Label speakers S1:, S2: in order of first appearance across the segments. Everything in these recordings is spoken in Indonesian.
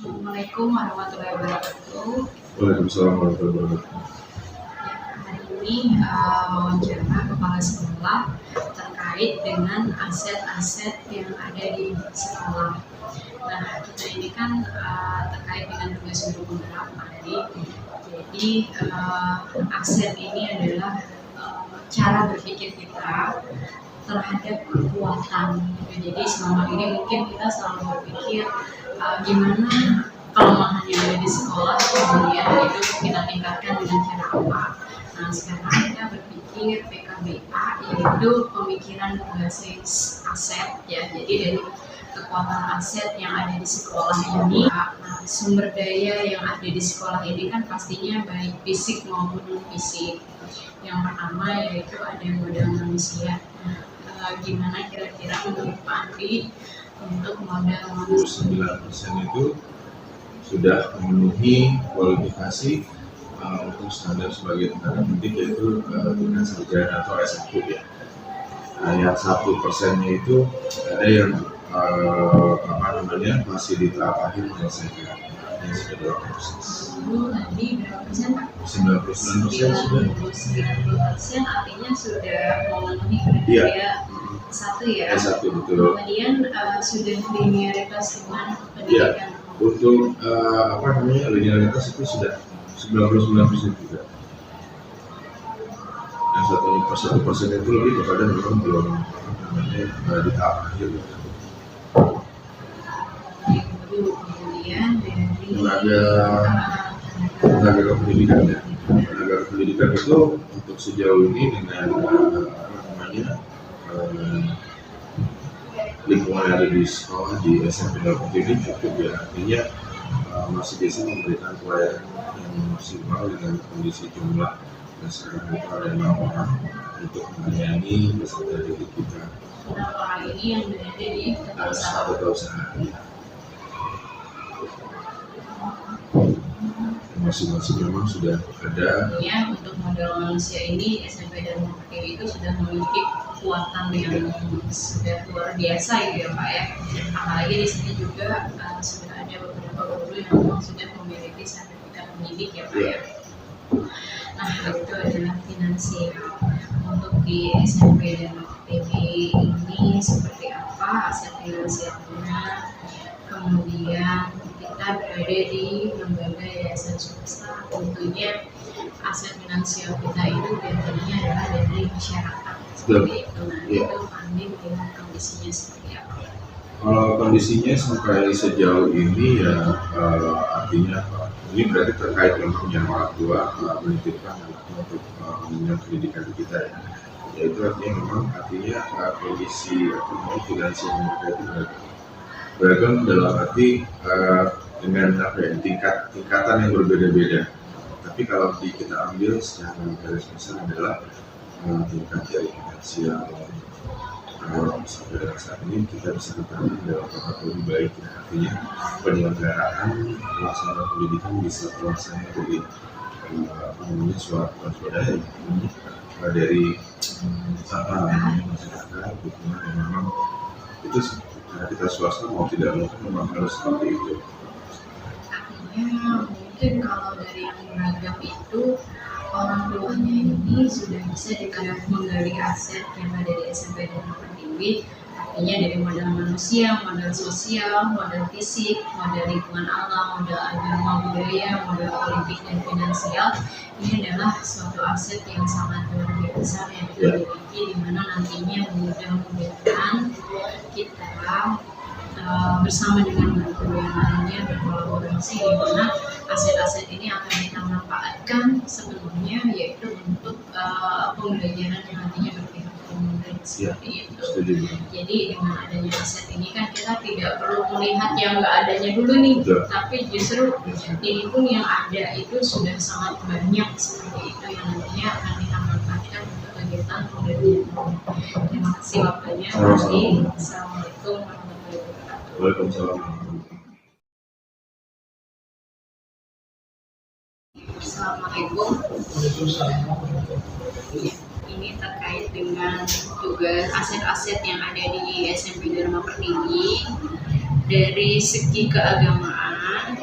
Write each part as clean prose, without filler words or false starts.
S1: Assalamualaikum warahmatullahi wabarakatuh.
S2: Waalaikumsalam warahmatullahi wabarakatuh.
S1: Hari ini wawancara kepala sekolah terkait dengan aset-aset yang ada di sekolah. Nah, kita ini kan terkait dengan tugas guru penggerak tadi. Jadi aset ini adalah cara berpikir kita terhadap kekuatan. Jadi selama ini mungkin kita selalu berpikir gimana kelemahan yang ada di sekolah, kemudian itu kita tingkatkan dengan cara apa. Nah, sekarang kita berpikir PKBA, yaitu pemikiran berbasis aset ya. Jadi dari kekuatan aset yang ada di sekolah ini, sumber daya yang ada di sekolah ini kan pastinya baik fisik maupun non fisik. Yang pertama yaitu ada modal manusia. Gimana kira-kira menurut Pak Andi untuk modal manusia?
S2: 9% itu sudah memenuhi kualifikasi untuk standar sebagai tenaga pendidik, yaitu tingkat sarjana atau S1 ya. Yang 1%-nya itu ada yang masih di tahap akhir menyelesaikan yang sudah dilakukan proses.
S1: Tadi berapa persen Pak?
S2: 99% sudah.
S1: 99% artinya sudah memenuhi kriteria S1 ya.
S2: S1 betul.
S1: Kemudian sudah linearitas dengan pendidikan.
S2: Untuk linearitas itu sudah 99% juga. Yang 1% itu lebih kepada memang belum di tahap akhir.
S1: Kemudian dari
S2: tenaga pendidikan ya. Tenaga pendidikan itu untuk sejauh ini dengan lingkungan yang ada di sekolah di SMP Darmapati ini cukup ya, artinya masih bisa memberikan pelayanan yang maksimal dengan kondisi jumlah dan sekarang itu ada 6 orang untuk melayani peserta didik kita.
S1: 6 orang ini yang berada di
S2: usaha. Masing-masing memang sudah ada.
S1: Ya, untuk modal manusia ini SMP Darmapati itu sudah memiliki kekuatan yang sudah luar biasa gitu ya Pak ya. Apalagi di sini juga sudah ada beberapa guru yang memang sudah memiliki sertifikat pendidik ya Pak ya. Nah, itu adalah finansial. Untuk di SMP Darmapati ini seperti apa aset finansialnya? Kemudian kita berada di lembaga yayasan swasta, tentunya aset finansial kita itu biasanya adalah dari masyarakat seperti itu. Nah, itu Andi melihat kondisinya seperti apa?
S2: Kalau kondisinya sampai sejauh ini ya artinya ini berarti terkait dengan yang orang tua menitipkan untuk pendidikan kita ya. Yaitu artinya memang kondisi atau finansial mereka itu beragam dalam arti dengan tingkatan yang berbeda-beda. Tapi kalau kita ambil secara garis besar adalah tingkat dari finansial sampai saat ini kita bisa katakan dalam tahap lebih baik ya. Artinya penyelenggaraan pelaksanaan pendidikan bisa terlaksana dari swadaya dari masyarakat dukungan yang memang itu kita swasta mau tidak mau memang harus seperti itu.
S1: Artinya mungkin kalau dari yang beragam itu orang tuanya ini sudah bisa menggali aset yang ada di SMP Darmapati. Artinya dari modal manusia, modal sosial, modal fisik, modal lingkungan alam, modal agama budaya, modal politik dan finansial. Ini adalah suatu aset yang sangat luar biasa yang kita miliki, di mana nantinya mudah-mudahan kita bersama dengan guru yang lainnya berkolaborasi, di mana aset-aset ini akan kita manfaatkan sepenuhnya, yaitu untuk pembelajaran yang nantinya berpihak ke murid seperti itu. Jadi dengan adanya aset ini kan kita tidak perlu melihat yang nggak adanya dulu nih, tapi justru ini pun yang ada itu sudah sangat banyak seperti itu yang nantinya akan kita manfaatkan untuk kegiatan pembelajaran. Terima kasih waktunya. Assalamualaikum warahmatullahi wabarakatuh.
S2: Waalaikumsalam.
S1: Assalamualaikum. Ini terkait dengan tugas aset-aset yang ada di SMP Darmapati. Dari segi keagamaan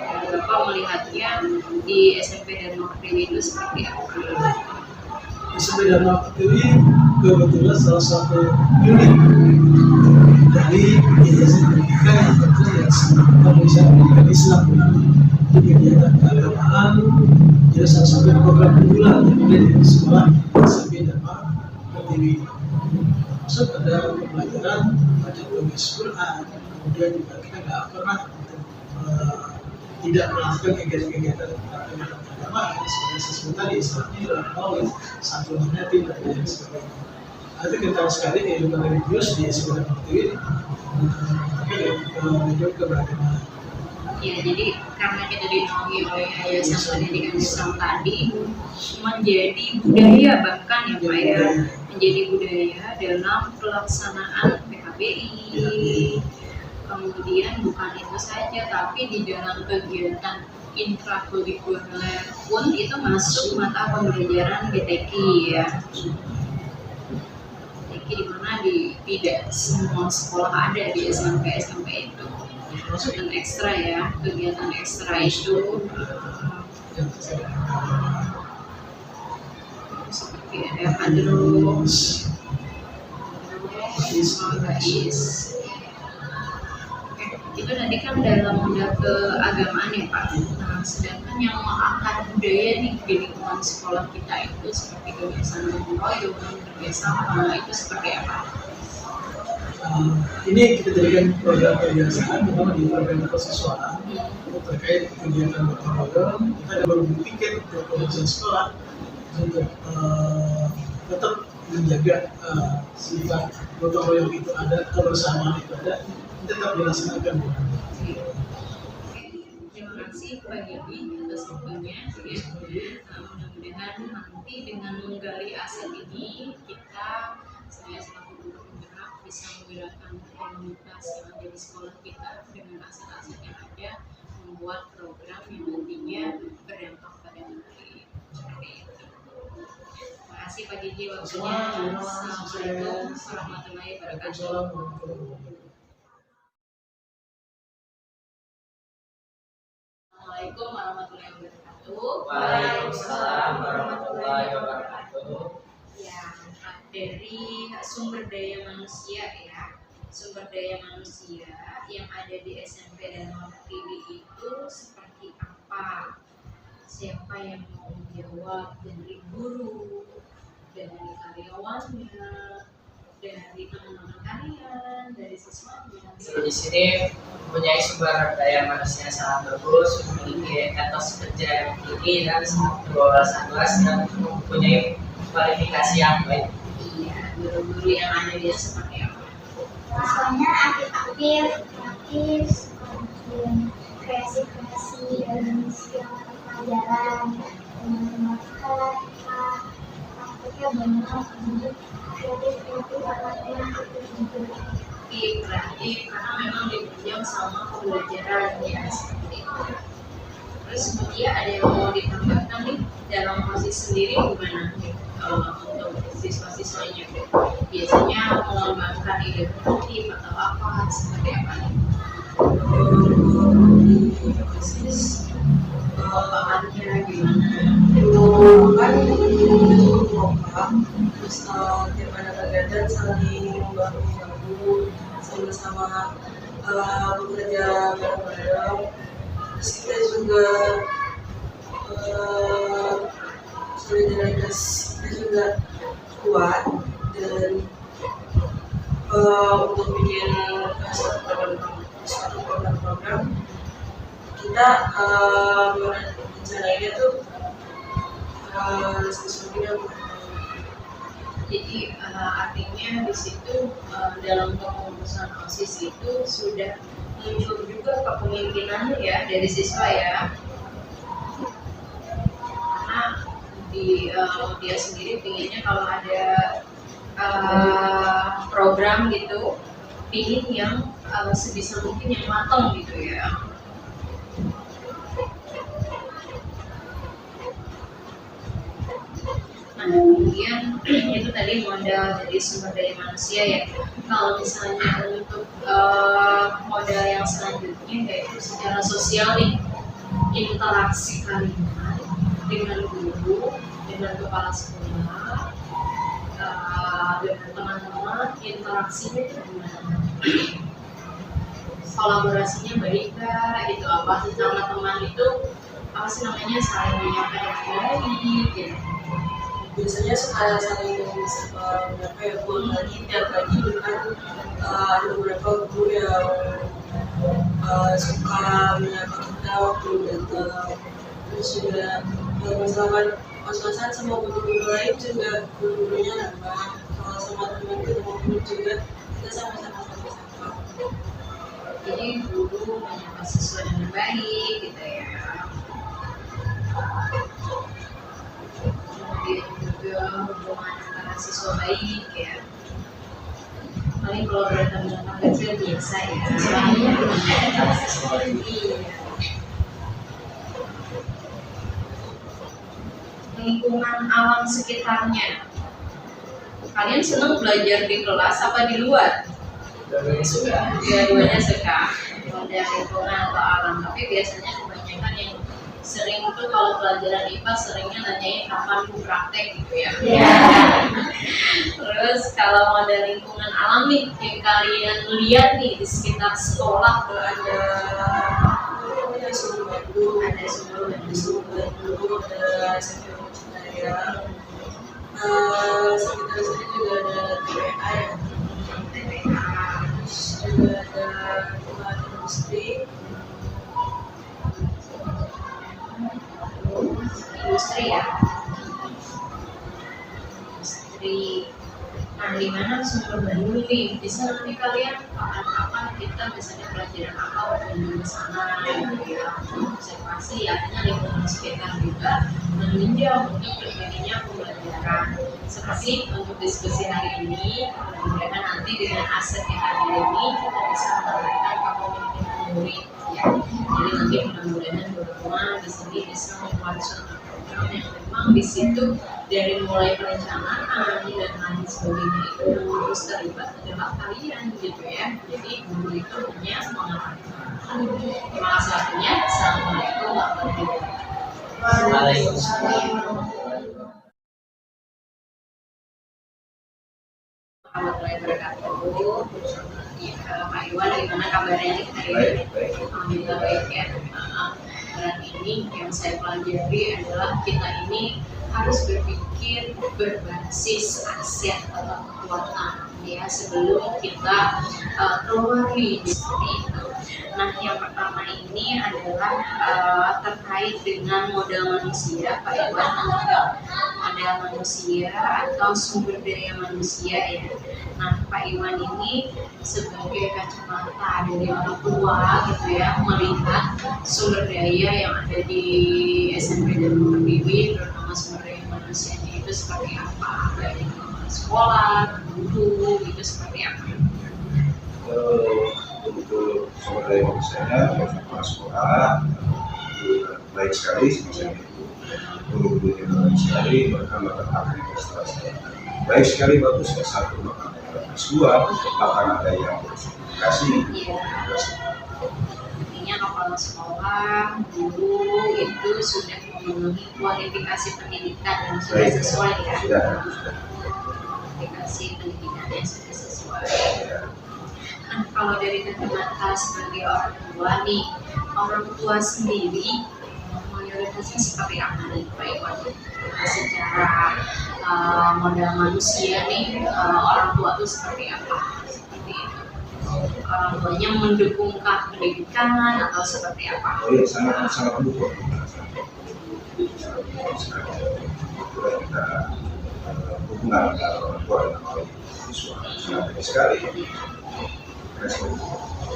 S1: Bapak melihatnya di SMP Dharma Pertiwi itu seperti apa?
S3: SMP Dharma Pertiwi kebetulan salah satu unit dari yayasan pendidikan yang tentu yang bisa pendidikan Islam di kegiatan keagamaan. Jadi salah satu program unggulan yang ada di sekolah SMP Dharma Pertiwi. Maksud ada pembelajaran baca tulis Quran, kemudian juga kita nggak pernah tidak melakukan kegiatan-kegiatan keagamaan seperti saya sebut tadi, salat Idul Maulid, Santul Hanafi dan lain sebagainya. Ada kental sekali kehidupan religius di sekolah Pertiwi, tapi juga keberagaman.
S1: Ya, jadi karena kita dinaungi oleh Yayasan Pendidikan Islam tadi menjadi budaya bahkan ya Pak ya, menjadi budaya dalam pelaksanaan PKBI. Kemudian bukan itu saja, tapi di dalam kegiatan intrakurikuler pun itu masuk mata pembelajaran GTK ya. GTK di mana tidak semua sekolah ada di SMP itu. Dan ekstra ya, kegiatan ekstra itu seperti ada padros, Bais. Itu tadi kan dalam modal keagamaan ya Pak. Nah, sedangkan yang mengangkat budaya di lingkungan sekolah kita itu seperti kebiasaan gotong royong, kerjasama, itu seperti apa?
S3: Ini kita jadikan program kebiasaan, terutama di program kesiswaan terkait kegiatan gotong royong. Kita ada berbagi tiket ke kepolisian sekolah untuk tetap menjaga sifat gotong royong itu ada, kebersamaan itu ada, tetap dilaksanakan.
S1: Terima kasih Pak Gedi atas waktunya. Mudah-mudahan nanti dengan menggali aset ini saya selaku guru penggerak bisa menggerakkan komunitas yang ada di sekolah kita dengan aset-aset yang ada, membuat program yang nantinya berdampak pada negeri. Seperti itu. Terima kasih Pak Gedi waktunya. Assalamualaikum warahmatullahi wabarakatuh. Assalamualaikum warahmatullahi wabarakatuh.
S4: Waalaikumsalam warahmatullahi wabarakatuh.
S1: Ya, dari sumber daya manusia ya, sumber daya manusia yang ada di SMP Dharma Pertiwi itu seperti apa? Siapa yang mau menjawab? Dari guru, dari karyawannya, dari teman-teman kalian, dari siswanya.
S4: Di sini mempunyai sumber daya manusia yang sangat bagus, memiliki etos kerja yang tinggi dan wawasan luas dan mempunyai kualifikasi yang baik.
S1: Iya, guru-guru yang ada dia seperti apa?
S5: Soalnya aktif, kemudian kreasi dalam setiap pelajaran, prakteknya banyak, jadi kreatif anaknya
S1: Kreatif karena memang ditunjang sama pembelajaran ya seperti itu. Terus kemudian ada yang mau ditambahkan nih dalam posisi sendiri gimana untuk siswa-siswanya biasanya mengembangkan ide kreatif atau apa seperti apa nih? Proses pengembangannya gimana?
S6: Kan program terus tiap ada kegiatan saling membantu sama-sama bekerja bareng-bareng. Terus kita juga solidaritas kita juga kuat dan untuk bikin suatu program kita rencananya tuh sesuatu.
S1: Jadi artinya di situ dalam kepengurusan OSIS itu sudah muncul juga kepemimpinannya ya dari siswa ya. Karena dia sendiri pinginnya kalau ada program gitu, pingin yang sebisa mungkin yang matang gitu ya. Nah, kemudian itu tadi modal dari sumber daya manusia ya. Kalau misalnya untuk modal yang selanjutnya yaitu secara sosial nih, interaksi kalian dengan guru, dengan kepala sekolah, dengan teman-teman, interaksinya itu gimana? Kolaborasinya baik kah? Itu apa sih sama teman itu? Apa sih namanya, saling menyampaikan yang baik gitu?
S6: Biasanya suka saling apa ya, lagi tiap pagi kan ada beberapa guru yang suka menyapa kita waktu datang. Terus juga masalah pas-pasan sama guru-guru lain juga, guru-gurunya nambah. Kalau sama teman guru juga kita sama-sama sapa.
S1: Jadi guru menyapa siswa dengan baik gitu ya. Kemudian juga hubungan antara siswa baik ya. Paling kalau bertemu dengan kecil biasa ya. Soalnya antara siswa baik. Lingkungan alam sekitarnya. Kalian senang belajar di kelas apa di luar?
S4: Dua-duanya suka.
S1: Dua-duanya suka. Belajar lingkungan atau alam. Tapi biasanya kebanyakan yang sering itu kalau pelajaran IPA seringnya nanyain kapan praktek gitu ya. Terus kalau model lingkungan alam nih yang kalian lihat nih di sekitar sekolah tuh ada
S6: Sumber Bandung,
S1: ada sumber
S6: ada SMP Cintaya. Sekitar sini juga ada TPA ya. Juga ada tempat industri.
S1: industri ya. Industri. Nah, di mana sumber Bandung nih? Bisa nanti kalian kapan-kapan kita misalnya pelajaran apa berkunjung ke sana gitu ya. Observasi artinya lingkungan sekitar juga meninjau untuk terjadinya pembelajaran. Seperti untuk diskusi hari ini, mudah-mudahan nanti dengan aset yang ada ini kita bisa menambahkan kepemimpinan murid ya. Jadi nanti mudah-mudahan teman-teman di sini bisa membuat suatu program yang memang di situ dari mulai perencanaan dan lain sebagainya itu yang harus terlibat adalah kalian gitu ya. Jadi guru itu hanya mengarahkan. Terima kasih waktunya. Assalamualaikum warahmatullahi wabarakatuh.
S4: Waalaikumsalam.
S1: Warahmatullahi wabarakatuh. Ya, Pak Iwan, gimana kabarnya nih hari ini? Alhamdulillah baik ya. Dan ini yang saya pelajari adalah kita ini harus berpikir berbasis aset atau kekuatan ya sebelum kita keluar nih seperti itu. Nah, yang pertama ini adalah terkait dengan modal manusia, Pak Iwan. Modal manusia atau sumber daya manusia ya. Nah, Pak Iwan ini sebagai kacamata dari orang tua gitu ya, melihat sumber daya yang ada di SMP dan Pertiwi, terutama sumber daya manusianya itu seperti apa, baik di sekolah, guru, itu seperti apa?
S2: Untuk sumber daya manusianya, kepala sekolah baik sekali sama saya itu. Guru-gurunya baik sekali, bahkan aktivitas baik sekali, bagus S1 bahkan S2, bahkan ada yang bersertifikasi.
S1: Artinya kepala sekolah, guru itu sudah memenuhi kualifikasi pendidikan dan sudah sesuai ya. Kualifikasi pendidikannya sudah sesuai. Nah, kalau dari kacamata sebagai orang tua nih, orang tua sendiri mayoritasnya seperti apa nih Pak Iwan? Secara modal manusia nih, orang tua itu seperti apa? Seperti itu. Orang tuanya mendukungkah pendidikan atau seperti apa?
S2: Oh iya, sangat mendukung. Kita hubungan antara orang tua dan siswa sangat baik sekali.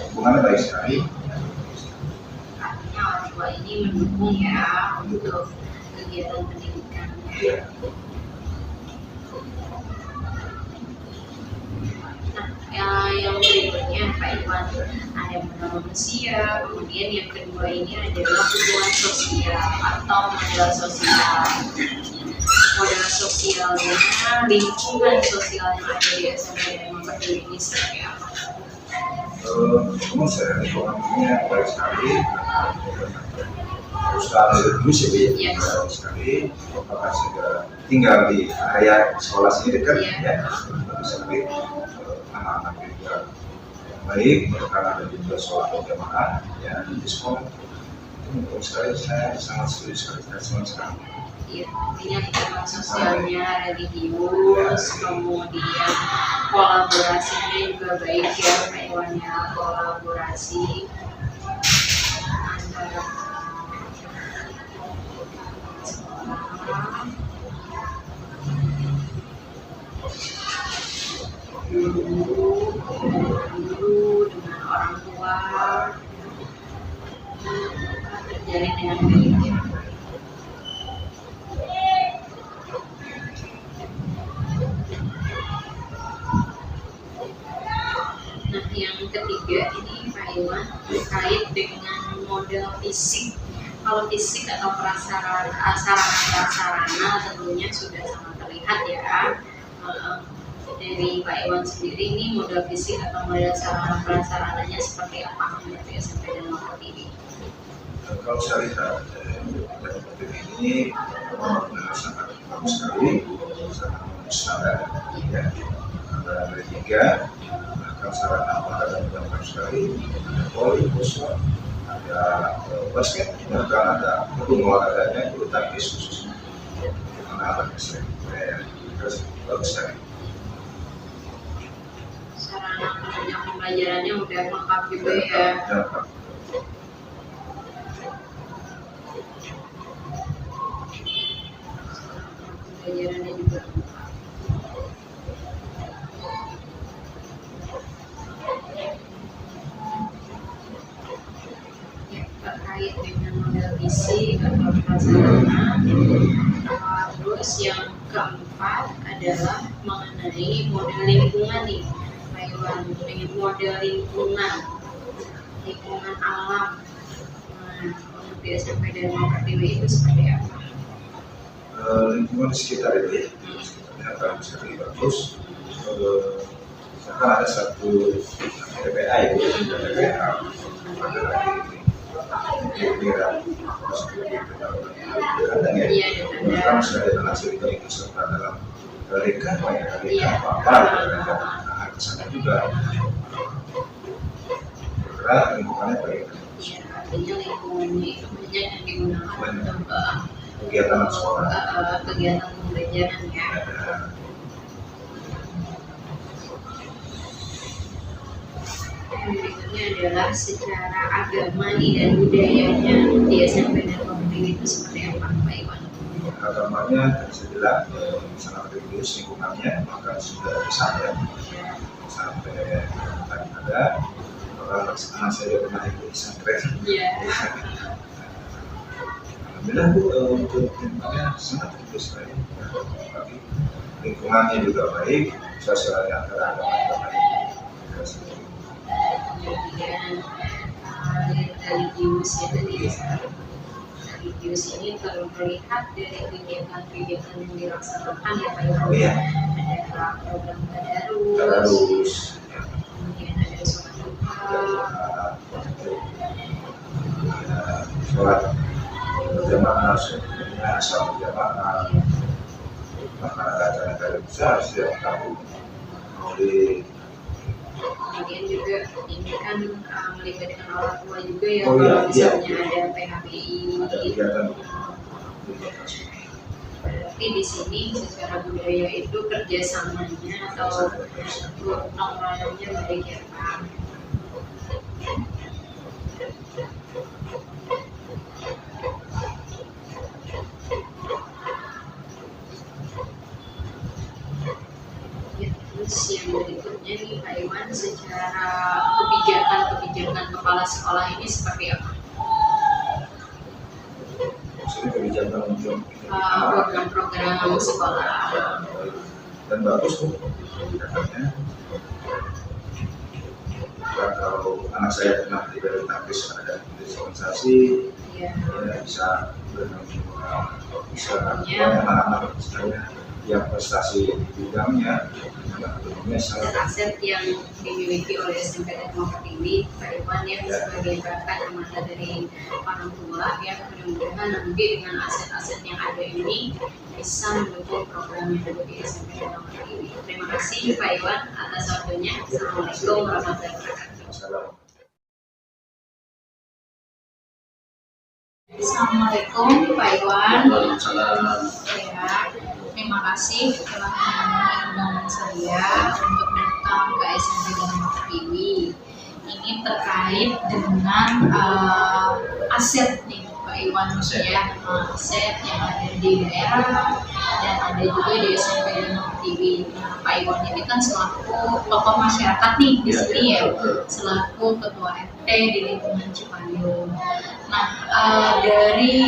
S2: Hubungannya baik sekali.
S1: Artinya orang tua ini mendukung ya untuk kegiatan pendidikan.
S2: Ya.
S1: Nah, yang berikutnya Pak Iwan, ada modal manusia, kemudian yang kedua ini adalah hubungan sosial atau modal sosial. Modal sosialnya, lingkungan sosial yang ada di SMP dan Pertiwi ini seperti apa?
S2: Saya ekonominya baik sekali, perusahaan religius ya Bu ya,
S1: Yes.
S2: jauh sekali. Apakah sudah tinggal di area sekolah sini dekat
S1: Iya.
S2: ya, bagus sekali. Anak-anak juga baik, mereka ada juga sholat berjamaah ya di sekolah. Itu sekali saya sangat setuju sekali, saya senang sekali.
S1: Iya, artinya lingkungan sosialnya religius, kemudian kolaborasinya juga baik ya, Pak Iwan ya, kolaborasi antara sekolah, guru dengan orang tua terjalin dengan baik ya. Nah, yang ketiga ini Pak Iwan terkait dengan model fisik. Kalau fisik atau sarana tentunya sudah sangat terlihat ya. Dari Pak Iwan sendiri ini model fisik atau model sarana prasarananya seperti apa untuk SMP dan Mangkok ini?
S2: Kalau saya lihat dari ini sangat bagus sekali, sangat standar ya. Ada tiga, bahkan sarana olahraga juga bagus sekali, ada voli, futsal, ada basket, bahkan ada gedung olahraganya bulu tangkis khususnya anak-anak SMP ya, bagus sekali.
S1: Sarana penunjang pembelajarannya udah lengkap juga ya. Pembelajarannya juga lengkap. Ya, terkait dengan model fisik atau prasarana, terus yang keempat adalah mengenai model lingkungan nih, Pak Iwan, model lingkungan alam. Nah, untuk di SMP dan Mangkok itu seperti apa?
S2: Lingkungan di sekitar itu ya, sekitarnya akan bisa lebih bagus. Misalkan ada satu PPA itu, PPA ada lagi kira kadang ya, bahkan sudah ada hasil dari serta dalam mereka apa kesana juga bergerak lingkungannya baik.
S1: Ya, artinya lingkungannya itu banyak yang digunakan untuk
S2: Kegiatan sekolah.
S1: Kegiatan pembelajaran ya. Berikutnya adalah secara agama dan budayanya di SMP dan Mangkok itu seperti apa, Pak Iwan?
S2: Agamanya tadi saya bilang sangat religius lingkungannya, maka sudah bisa ya sampai tadi ada orang anak saya pernah ikut pesantren.
S1: Iya.
S2: Alhamdulillah Bu, untuk lingkungannya sangat bagus sekali. Tapi lingkungannya juga baik, sosialnya antara agama juga baik.
S1: Kemudian religius ya tadi religius ini terlihat dari kegiatan-kegiatan yang dilaksanakan ya Pak Iwan.
S2: Iya.
S1: Ada program tadarus,
S2: Tadarus,
S1: kemudian ada sholat duha,
S2: sholat berjamaah, sebetulnya asal berjamaah, bahkan ada acara-acara besar setiap tahun.
S1: kemudian juga ini kan melibatkan orang tua juga ya,
S2: Oh,
S1: kalau
S2: iya,
S1: misalnya ada PHBI.
S2: Ada kegiatan
S1: Berarti di sini secara budaya itu kerjasamanya atau gotong royongnya baik ya Pak. Ya, terus yang berikutnya nih Pak Iwan, secara kebijakan kepala sekolah ini seperti apa?
S2: maksudnya kebijakan untuk
S1: Program-program sekolah.
S2: dan bagus tuh kebijakannya. Kalau anak saya pernah diberi tangkis ada dispensasi,
S1: Ya,
S2: ya bisa anak-anak saya yang prestasi di bidangnya tentunya
S1: Dan
S2: sangat
S1: aset yang dimiliki oleh SMP Dharma Pertiwi, Pak Iwan yang sebagai berkat amanah dari orang tua, ya mudah-mudahan nanti dengan aset-aset yang ada ini bisa mendukung program yang ada di SMP Dharma Pertiwi. Terima kasih Pak Iwan atas waktunya. Assalamualaikum warahmatullahi wabarakatuh.
S2: masalah.
S1: Assalamualaikum Pak Iwan.
S7: Waalaikumsalam.
S1: Ya, terima kasih telah memenuhi undangan saya untuk datang ke SMP Dharma Pertiwi. Ini terkait dengan aset nih Pak Iwan, ya, aset yang ada di daerah dan ada juga di SMP Dharma Pertiwi. Nah, Pak Iwan ini kan selaku tokoh masyarakat nih di sini ya, selaku ketua RT di lingkungan Cipayung. Nah, dari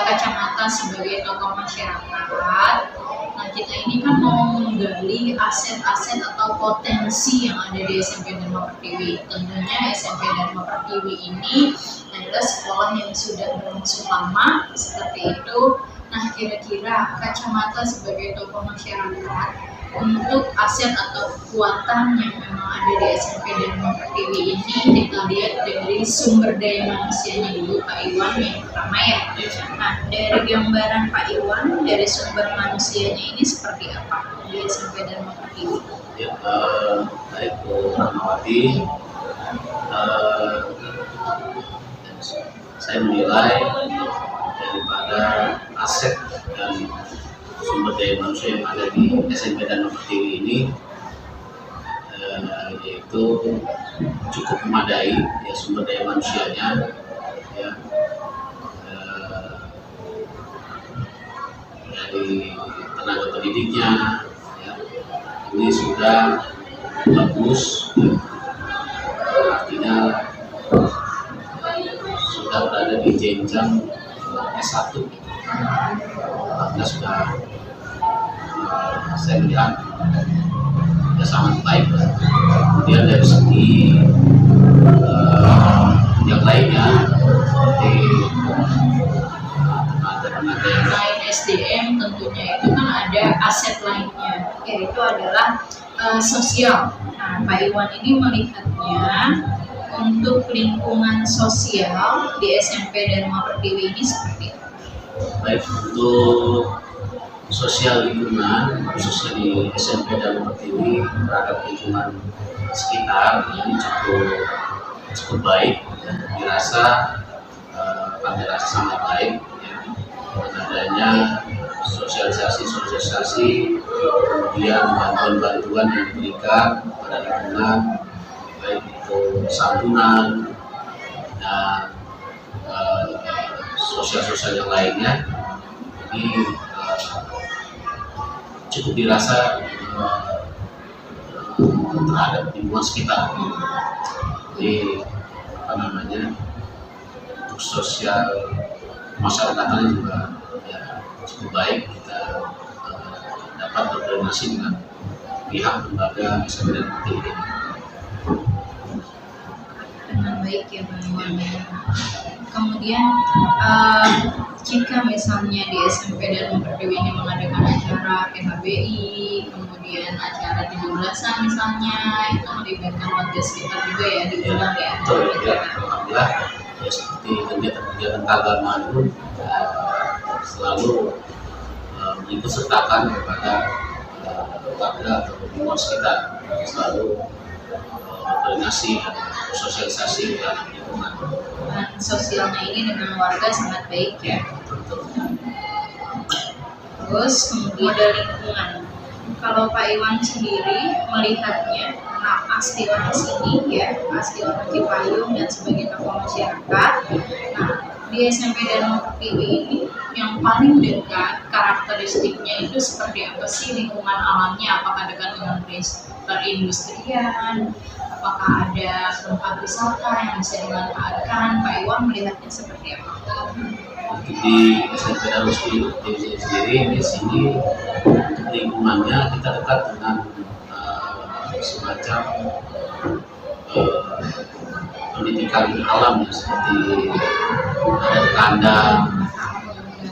S1: kacamata sebagai tokoh masyarakat, nah kita ini kan mau menggali aset-aset atau potensi yang ada di SMP Dharma Pertiwi. Tentunya SMP Dharma Pertiwi ini adalah sekolah yang sudah berlangsung lama seperti itu. Nah, kira-kira kacamata sebagai tokoh masyarakat untuk aset atau kekuatan yang memang ada di SMP Dharma Pertiwi ini, kita lihat dari sumber daya manusianya dulu Pak Iwan yang pertama ya. Nah, dari gambaran Pak Iwan dari sumber manusianya ini seperti apa di SMP Dharma Pertiwi?
S7: Ya, baik Bu Rahmawati, saya menilai daripada aset dan sumber daya manusia yang ada di SMP Dharma Pertiwi ini yaitu cukup memadai, ya, sumber daya manusianya, ya, dari tenaga pendidiknya, ya, ini sudah bagus, ya. Artinya sudah berada di jenjang S1, artinya sudah saya melihat ya sangat baik. Kemudian dari segi yang lainnya seperti tenaga yang
S1: Selain SDM tentunya itu kan ada aset lainnya, yaitu adalah sosial. Nah, Pak Iwan ini melihatnya untuk lingkungan sosial di SMP Dharma Pertiwi ini seperti apa?
S7: baik untuk sosial lingkungan, khususnya di SMP Dharma Pertiwi terhadap lingkungan sekitar ini cukup baik, ya. Dirasa kami rasa sangat baik, ya. Dengan adanya sosialisasi, kemudian bantuan-bantuan yang diberikan pada lingkungan, baik itu santunan dan sosial-sosial yang lainnya, ini cukup dirasa terhadap lingkungan sekitar. Jadi untuk sosial masyarakatnya juga ya cukup baik. Kita dapat berkoordinasi dengan pihak lembaga SMP Dharma Pertiwi
S1: Dengan baik ya Pak Iwan. Kemudian jika misalnya di SMP Dharma Pertiwi ini mengadakan acara PHBI, kemudian acara 17-an misalnya, itu melibatkan warga sekitar juga ya, diundang ya.
S7: Betul, ya. Alhamdulillah, ya seperti kegiatan keagamaan itu selalu mengikut sertakan kepada warga atau lingkungan sekitar, selalu berkoordinasi dan sosialisasi dalam lingkungan.
S1: Dan sosialnya ini dengan warga sangat baik ya. Terus kemudian dari lingkungan, kalau Pak Iwan sendiri melihatnya, nah pasti orang sini ya, pasti orang Cipayung dan sebagai tokoh masyarakat. Nah, di SMP Dharma Pertiwi ini yang paling dekat karakteristiknya itu seperti apa sih lingkungan alamnya? Apakah dekat dengan perindustrian? Apakah ada tempat wisata yang bisa dimanfaatkan? Pak Iwan melihatnya seperti apa?
S7: Untuk di SMP Dharma Pertiwi sendiri di sini untuk lingkungannya kita dekat dengan semacam pendidikan alam ya, seperti ada kandang,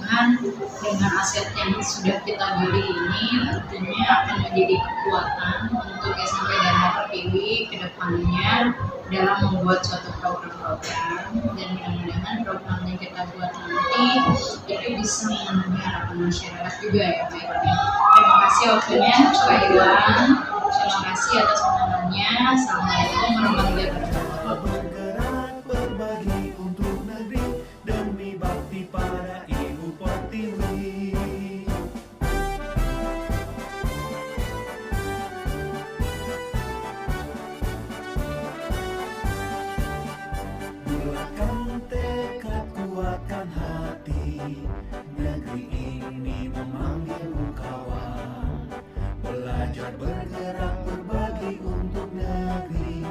S1: dengan aset yang sudah kita beli ini tentunya akan menjadi kekuatan untuk SMP Dharma Pertiwi ke depannya dalam membuat suatu program-program, dan mudah-mudahan program yang kita buat nanti itu bisa memenuhi harapan masyarakat juga ya Pak Iwan. Terima kasih waktunya Pak Iwan, terima kasih atas undangannya. Assalamualaikum warahmatullahi wabarakatuh.
S8: Bergerak berbagi untuk negeri demi bakti pada Ibu Pertiwi. Bulatkan tekad, kuatkan hati, negeri ini memanggilmu kawan. Belajar bergerak berbagi untuk negeri,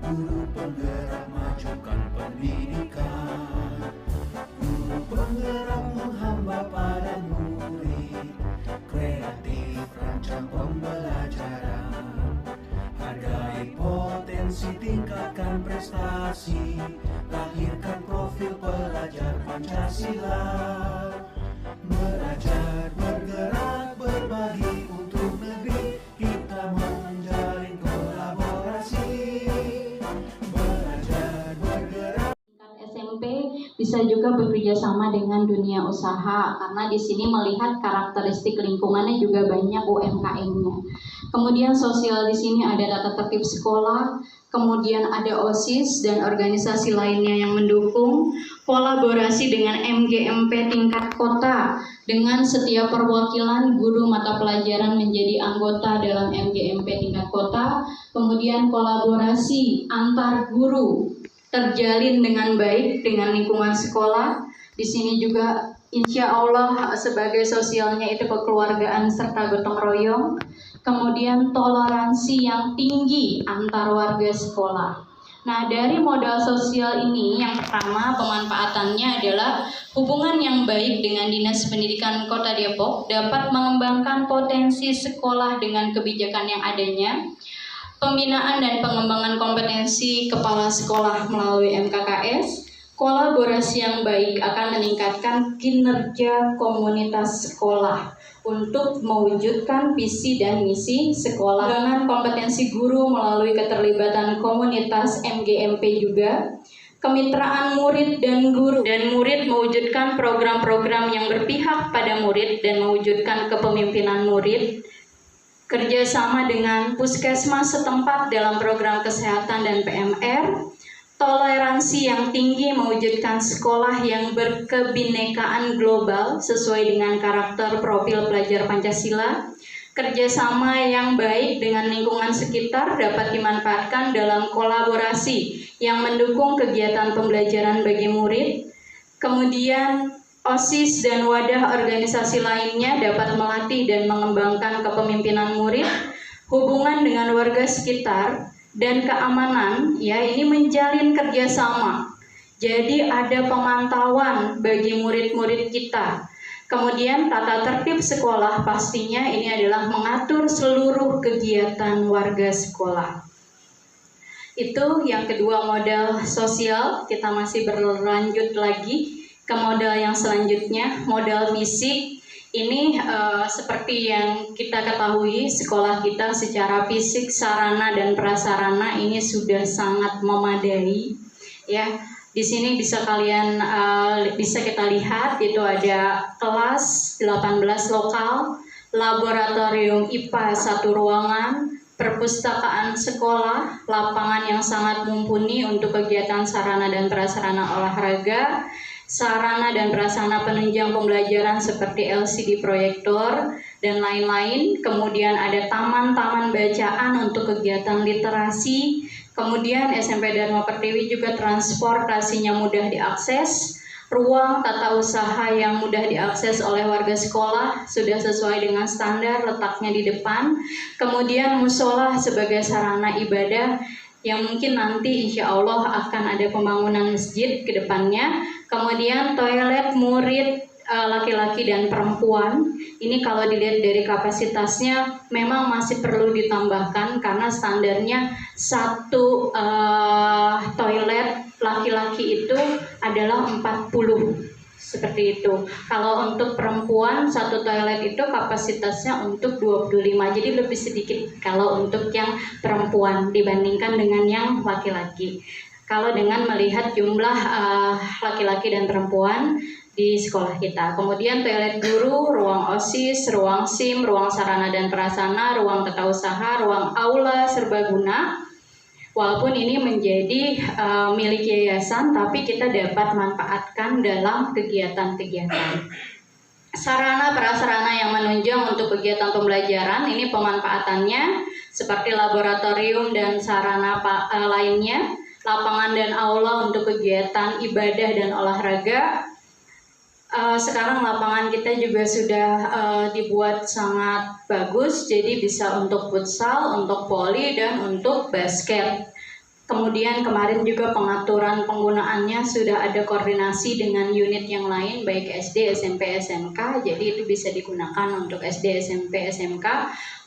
S8: guru penggerak majukan pendidikan. Guru penggerak menghamba pada murid, kreatif rancang pembelajaran. Hargai potensi, tingkatkan prestasi, lahirkan profil pelajar Pancasila. Belajar bergerak berbagi untuk negeri, kita menjalin kolaborasi. Belajar bergerak.
S1: SMP bisa juga bekerja sama dengan dunia usaha, karena di sini melihat karakteristik lingkungannya juga banyak UMKM-nya. Kemudian sosial di sini ada tata tertib sekolah, kemudian ada OSIS dan organisasi lainnya yang mendukung, kolaborasi dengan MGMP tingkat kota dengan setiap perwakilan guru mata pelajaran menjadi anggota dalam MGMP tingkat kota, kemudian kolaborasi antar guru terjalin dengan baik dengan lingkungan sekolah. Di sini juga insya Allah sebagai sosialnya itu kekeluargaan serta gotong royong. Kemudian toleransi yang tinggi antar warga sekolah. Nah, dari modal sosial ini yang pertama pemanfaatannya adalah hubungan yang baik dengan Dinas Pendidikan Kota Depok dapat mengembangkan potensi sekolah dengan kebijakan yang adanya. Pembinaan dan pengembangan kompetensi kepala sekolah melalui MKKS, kolaborasi yang baik akan meningkatkan kinerja komunitas sekolah untuk mewujudkan visi dan misi sekolah. Dengan kompetensi guru melalui keterlibatan komunitas MGMP juga, kemitraan murid dan guru dan murid mewujudkan program-program yang berpihak pada murid dan mewujudkan kepemimpinan murid. Kerjasama dengan puskesmas setempat dalam program kesehatan dan PMR, toleransi yang tinggi mewujudkan sekolah yang berkebinekaan global sesuai dengan karakter profil pelajar Pancasila, kerjasama yang baik dengan lingkungan sekitar dapat dimanfaatkan dalam kolaborasi yang mendukung kegiatan pembelajaran bagi murid, kemudian OSIS dan wadah organisasi lainnya dapat melatih dan mengembangkan kepemimpinan murid, hubungan dengan warga sekitar, dan keamanan, ya ini menjalin kerjasama. Jadi ada pemantauan bagi murid-murid kita. Kemudian tata tertib sekolah pastinya ini adalah mengatur seluruh kegiatan warga sekolah. Itu yang kedua modal sosial. Kita masih berlanjut lagi ke modal yang selanjutnya, modal fisik. Ini seperti yang kita ketahui, sekolah kita secara fisik, sarana dan prasarana ini sudah sangat memadai. Ya, di sini bisa kita lihat itu ada kelas 18 lokal, laboratorium IPA 1 ruangan, perpustakaan sekolah, lapangan yang sangat mumpuni untuk kegiatan sarana dan prasarana olahraga, sarana dan prasarana penunjang pembelajaran seperti LCD proyektor dan lain-lain. Kemudian ada taman-taman bacaan untuk kegiatan literasi. Kemudian SMP Dharma Pertiwi juga transportasinya mudah diakses. Ruang tata usaha yang mudah diakses oleh warga sekolah sudah sesuai dengan standar, letaknya di depan. Kemudian musola sebagai sarana ibadah yang mungkin nanti insya Allah akan ada pembangunan masjid ke depannya. Kemudian toilet murid laki-laki dan perempuan, ini kalau dilihat dari kapasitasnya memang masih perlu ditambahkan karena standarnya satu toilet laki-laki itu adalah 40 Seperti itu. Kalau untuk perempuan satu toilet itu kapasitasnya untuk 25, jadi lebih sedikit kalau untuk yang perempuan dibandingkan dengan yang laki-laki. Kalau dengan melihat jumlah laki-laki dan perempuan di sekolah kita. Kemudian toilet guru, ruang OSIS, ruang SIM, ruang sarana dan prasarana, ruang tata usaha, ruang aula serbaguna. Walaupun ini menjadi milik yayasan, tapi kita dapat manfaatkan dalam kegiatan-kegiatan. Sarana prasarana yang menunjang untuk kegiatan pembelajaran, ini pemanfaatannya seperti laboratorium dan sarana lainnya, lapangan dan aula untuk kegiatan ibadah dan olahraga. Sekarang lapangan kita juga sudah dibuat sangat bagus, jadi bisa untuk futsal, untuk voli, dan untuk basket. Kemudian kemarin juga pengaturan penggunaannya sudah ada koordinasi dengan unit yang lain, baik SD, SMP, SMK, jadi itu bisa digunakan untuk SD, SMP, SMK.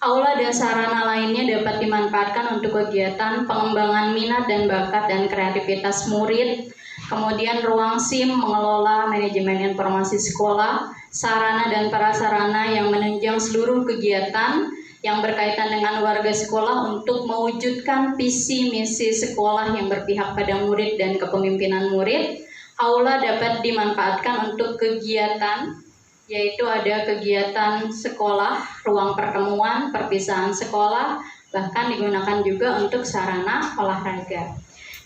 S1: Aula dan sarana lainnya dapat dimanfaatkan untuk kegiatan pengembangan minat dan bakat dan kreativitas murid. Kemudian ruang SIM mengelola manajemen informasi sekolah, sarana dan prasarana yang menunjang seluruh kegiatan yang berkaitan dengan warga sekolah untuk mewujudkan visi misi sekolah yang berpihak pada murid dan kepemimpinan murid. Aula dapat dimanfaatkan untuk kegiatan, yaitu ada kegiatan sekolah, ruang pertemuan, perpisahan sekolah, bahkan digunakan juga untuk sarana olahraga.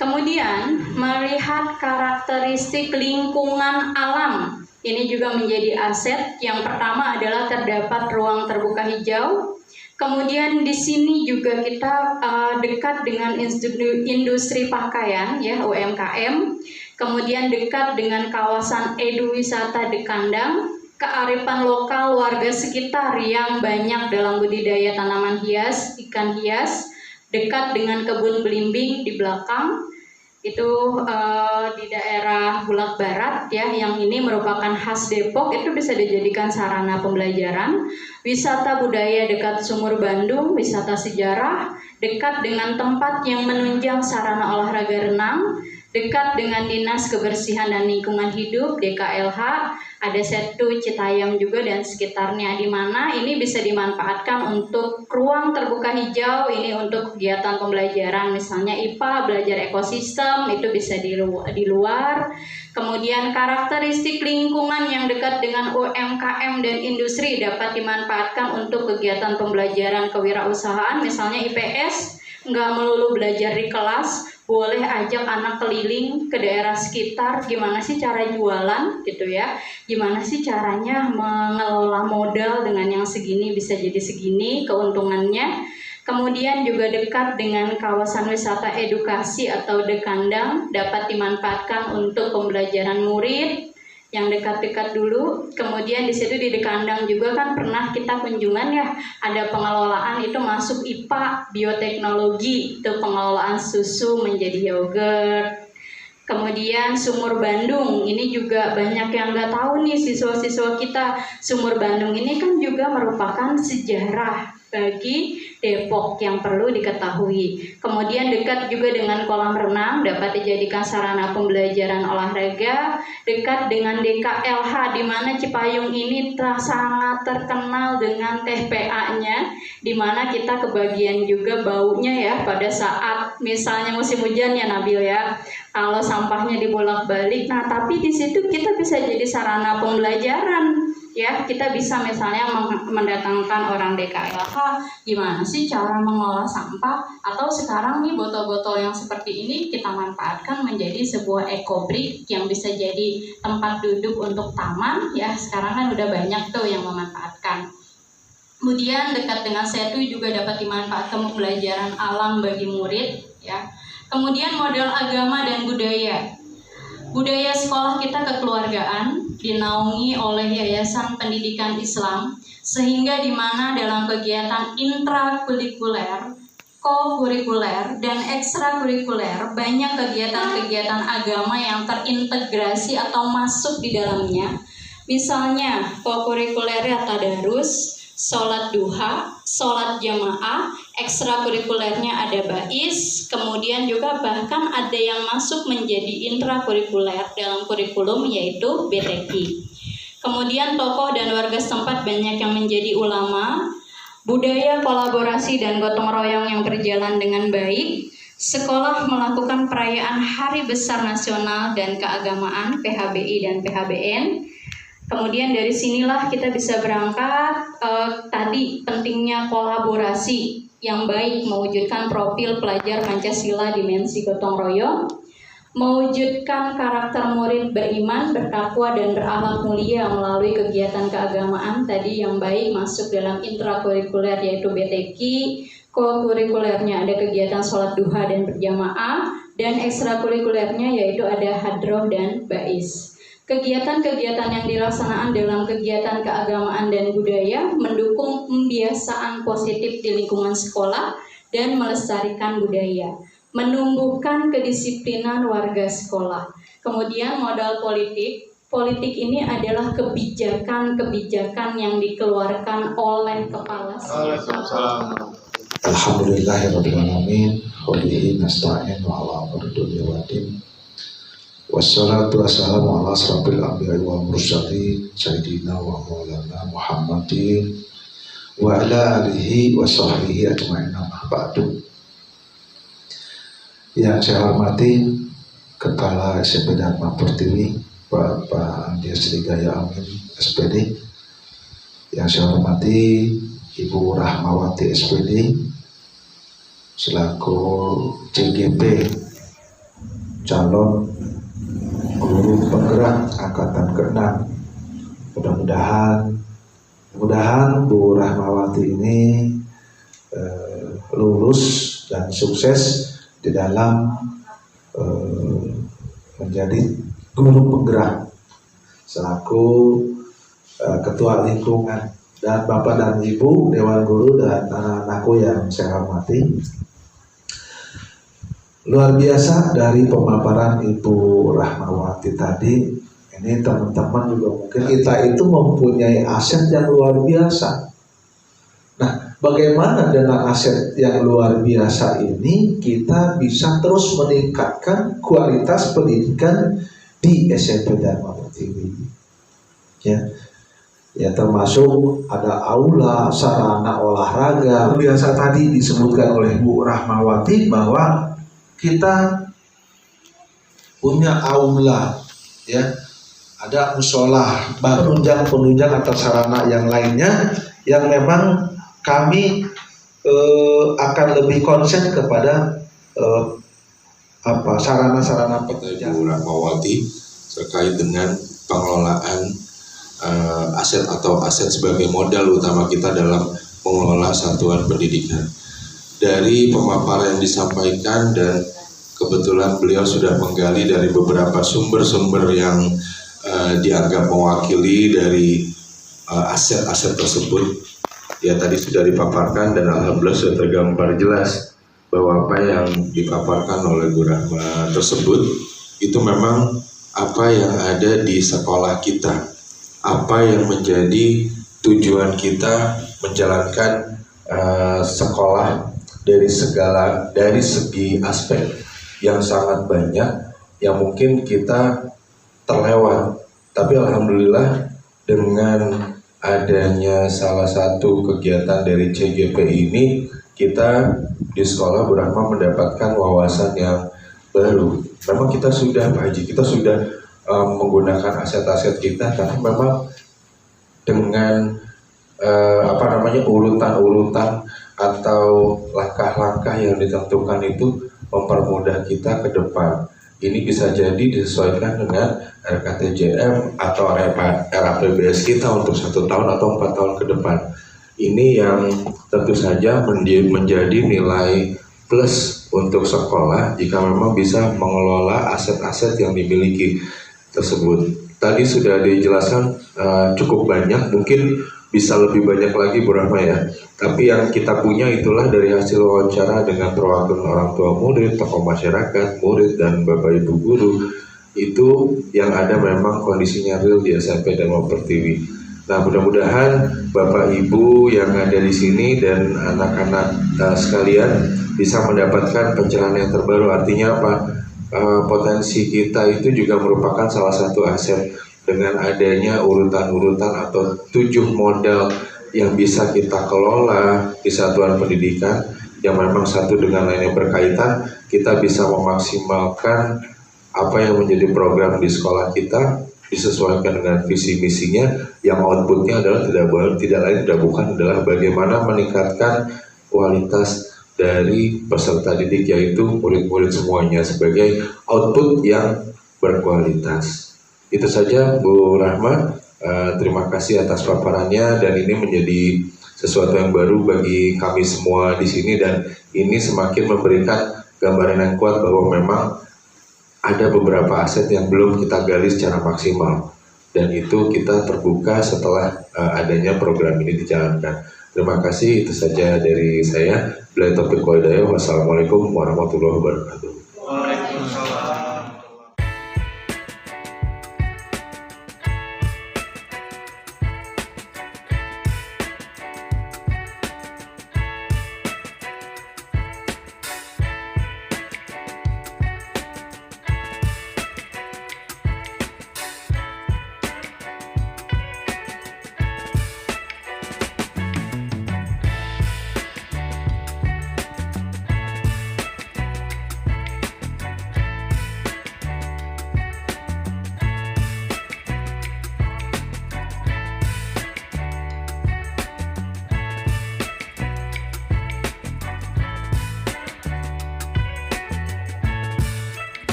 S1: Kemudian melihat karakteristik lingkungan alam, ini juga menjadi aset. Yang pertama adalah terdapat ruang terbuka hijau. Kemudian di sini juga kita dekat dengan industri pakaian, ya, UMKM. Kemudian dekat dengan kawasan eduwisata Dekandang, kearifan lokal warga sekitar yang banyak dalam budidaya tanaman hias, ikan hias. Dekat dengan kebun belimbing di belakang, itu di daerah Bulak Barat, ya, yang ini merupakan khas Depok, itu bisa dijadikan sarana pembelajaran. Wisata budaya dekat Sumur Bandung, wisata sejarah, dekat dengan tempat yang menunjang sarana olahraga renang, dekat dengan Dinas Kebersihan dan Lingkungan Hidup DKLH, ada Setu Citayam juga dan sekitarnya, di mana ini bisa dimanfaatkan untuk ruang terbuka hijau, ini untuk kegiatan pembelajaran, misalnya IPA, belajar ekosistem, itu bisa di luar. Kemudian karakteristik lingkungan yang dekat dengan UMKM dan industri dapat dimanfaatkan untuk kegiatan pembelajaran kewirausahaan, misalnya IPS, nggak melulu belajar di kelas, boleh ajak anak keliling ke daerah sekitar, gimana sih cara jualan gitu ya, gimana sih caranya mengelola modal dengan yang segini bisa jadi segini keuntungannya. Kemudian juga dekat dengan kawasan wisata edukasi atau Dekandang, dapat dimanfaatkan untuk pembelajaran murid yang dekat-dekat dulu. Kemudian di situ di Dekandang juga kan pernah kita kunjungan, ya, ada pengelolaan itu masuk IPA bioteknologi, itu pengelolaan susu menjadi yogurt. Kemudian Sumur Bandung, ini juga banyak yang nggak tahu nih siswa-siswa kita. Sumur Bandung ini kan juga merupakan sejarah bagi Depok yang perlu diketahui. Kemudian dekat juga dengan kolam renang, dapat dijadikan sarana pembelajaran olahraga. Dekat dengan DKLH, di mana Cipayung ini sangat terkenal dengan teh PA-nya, di mana kita kebagian juga baunya, ya, pada saat misalnya musim hujan, ya Nabil, ya. Kalau sampahnya dibolak-balik, nah tapi di situ kita bisa jadi sarana pembelajaran. Ya, kita bisa misalnya mendatangkan orang DKLH, gimana sih cara mengolah sampah, atau sekarang nih botol-botol yang seperti ini kita manfaatkan menjadi sebuah ekobrik yang bisa jadi tempat duduk untuk taman, ya, sekarang kan udah banyak tuh yang memanfaatkan. Kemudian dekat dengan Setu juga dapat dimanfaatkan pembelajaran alam bagi murid, ya. Kemudian model agama dan budaya. Budaya sekolah kita kekeluargaan, dinaungi oleh Yayasan Pendidikan Islam, sehingga di mana dalam kegiatan intrakurikuler, kokurikuler, dan ekstrakurikuler banyak kegiatan-kegiatan agama yang terintegrasi atau masuk di dalamnya. Misalnya kokurikulernya tadarus,
S9: sholat duha, sholat jamaah, ekstrakurikulernya ada BAIS, kemudian juga bahkan ada yang masuk menjadi intrakurikuler dalam kurikulum yaitu BTQ. Kemudian tokoh dan warga setempat banyak yang menjadi ulama, budaya kolaborasi dan gotong royong yang berjalan dengan baik, sekolah melakukan perayaan Hari Besar Nasional dan Keagamaan PHBI dan PHBN. Kemudian dari sinilah kita bisa berangkat tadi pentingnya kolaborasi yang baik, mewujudkan profil pelajar Pancasila dimensi gotong royong, mewujudkan karakter murid beriman, bertakwa dan berakhlak mulia melalui kegiatan keagamaan tadi yang baik masuk dalam intrakurikuler yaitu BTQ, kokurikulernya ada kegiatan sholat duha dan berjamaah, dan ekstrakurikulernya yaitu ada hadroh dan BAIS. Kegiatan-kegiatan yang dilaksanakan dalam kegiatan keagamaan dan budaya mendukung pembiasaan positif di lingkungan sekolah dan melestarikan budaya, menumbuhkan kedisiplinan warga sekolah. Kemudian modal politik ini adalah kebijakan-kebijakan yang dikeluarkan oleh kepala sekolah.
S10: Alhamdulillahirrahmanirrahim. Wabihi nasta'in wa ala amri dunya waddin. Wassalatu wassalamu ala asrafil anbiya'i wal mursalin sayyidina wa maulana Muhammadin wa ala alihi wa sahbihi ajma'in amma ba'du. Yang saya hormati Kepala SMP Dharma Pertiwi Bapak Andi Srigaya Amin SPD. Yang saya hormati Ibu Rahmawati SPD selaku CGP calon guru penggerak angkatan ke-6. Mudah-mudahan Bu Rahmawati ini lulus dan sukses di dalam menjadi guru penggerak selaku ketua lingkungan, dan Bapak dan Ibu Dewan Guru dan anak-anakku yang saya hormati. Luar biasa dari pemaparan Ibu Rahmawati tadi. Ini teman-teman juga mungkin kita itu mempunyai aset yang luar biasa. Nah, bagaimana dengan aset yang luar biasa ini kita bisa terus meningkatkan kualitas pendidikan di SMP Dharma Pertiwi. Ya, termasuk ada aula, sarana olahraga. Biasa tadi disebutkan oleh Bu Rahmawati bahwa kita punya aula, ya, ada musola, penunjang atau sarana yang lainnya yang memang kami akan lebih konsen kepada sarana-sarana penunjang.
S2: Bu Rahmawati terkait dengan pengelolaan aset sebagai modal utama kita dalam mengelola satuan pendidikan. Dari pemaparan yang disampaikan, dan kebetulan beliau sudah menggali dari beberapa sumber-sumber yang dianggap mewakili dari aset-aset tersebut, ya tadi sudah dipaparkan dan alhamdulillah sudah tergambar jelas bahwa apa yang dipaparkan oleh Bu Rahma tersebut itu memang apa yang ada di sekolah kita, apa yang menjadi tujuan kita menjalankan sekolah dari segi aspek yang sangat banyak yang mungkin kita terlewat. Tapi alhamdulillah dengan adanya salah satu kegiatan dari CGP ini, kita di sekolah Bu Rahma mendapatkan wawasan yang baru. Memang kita sudah menggunakan aset-aset kita, karena memang dengan urutan-urutan atau langkah-langkah yang ditentukan itu mempermudah kita ke depan. Ini bisa jadi disesuaikan dengan RKTJM atau RAPBS kita untuk 1 tahun atau 4 tahun ke depan. Ini yang tentu saja menjadi nilai plus untuk sekolah jika memang bisa mengelola aset-aset yang dimiliki tersebut. Tadi sudah dijelaskan cukup banyak, mungkin bisa lebih banyak lagi Bu Rahma ya. Tapi yang kita punya itulah dari hasil wawancara dengan perwakilan orang tua murid, tokoh masyarakat, murid dan Bapak Ibu guru. Itu yang ada memang kondisinya real di SMP Dharma Pertiwi.
S10: Nah, mudah-mudahan Bapak Ibu yang ada di sini dan anak-anak sekalian bisa mendapatkan pencerahan yang terbaru. Artinya apa? Potensi kita itu juga merupakan salah satu aset. Dengan adanya urutan-urutan atau 7 modal yang bisa kita kelola di satuan pendidikan yang memang satu dengan lainnya berkaitan, kita bisa memaksimalkan apa yang menjadi program di sekolah kita disesuaikan dengan visi misinya, yang outputnya adalah tidak lain tidak bukan adalah bagaimana meningkatkan kualitas dari peserta didik, yaitu murid-murid semuanya sebagai output yang berkualitas. Itu saja Bu Rahma, terima kasih atas paparannya, dan ini menjadi sesuatu yang baru bagi kami semua di sini, dan ini semakin memberikan gambaran yang kuat bahwa memang ada beberapa aset yang belum kita gali secara maksimal, dan itu kita terbuka setelah adanya program ini dijalankan. Terima kasih, itu saja dari saya. Wassalamualaikum warahmatullahi wabarakatuh.